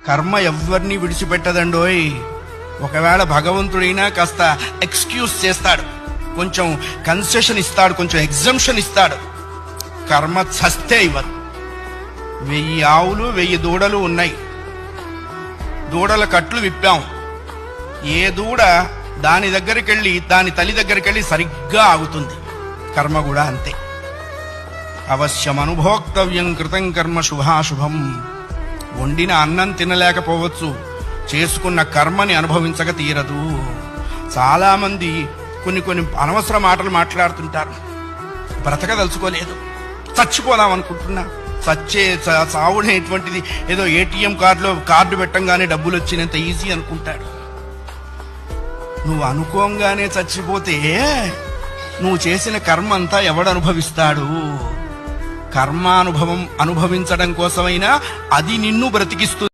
కర్మ ఎవ్వరిని విడిచిపెట్టదండోయ్. ఒకవేళ భగవంతుడైనా కాస్త ఎక్స్క్యూజ్ చేస్తాడు, కొంచెం కన్సెషన్ ఇస్తాడు, కొంచెం ఎగ్జంప్షన్ ఇస్తాడు. కర్మ చస్తే ఇవ్వరు. 1000 ఆవులు 1000 దూడలు ఉన్నాయి. దూడల కట్లు విప్పాం. ఏ దూడ దాని దగ్గరికి వెళ్ళి దాని తల్లి దగ్గరికి వెళ్ళి సరిగ్గా ఆగుతుంది. కర్మ కూడా అంతే. అవశ్యం అనుభోక్తవ్యం కృతం కర్మ శుభాశుభం. వండిన అన్నం తినలేకపోవచ్చు, చేసుకున్న కర్మని అనుభవించక తీరదు. చాలా మంది కొన్ని అనవసర మాటలు మాట్లాడుతుంటారు. బ్రతకదలుచుకోలేదు, చచ్చిపోదాం అనుకుంటున్నా. చావుడేటువంటిది ఏదో ఏటీఎం కార్డు పెట్టంగానే డబ్బులు వచ్చినంత ఈజీ అనుకుంటాడు. నువ్వు అనుకోంగానే చచ్చిపోతే నువ్వు చేసిన కర్మ అంతా ఎవడు అనుభవిస్తాడు? కర్మానుభవం అనుభవించడం కోసమైనా అది నిన్ను బ్రతికిస్తుంది.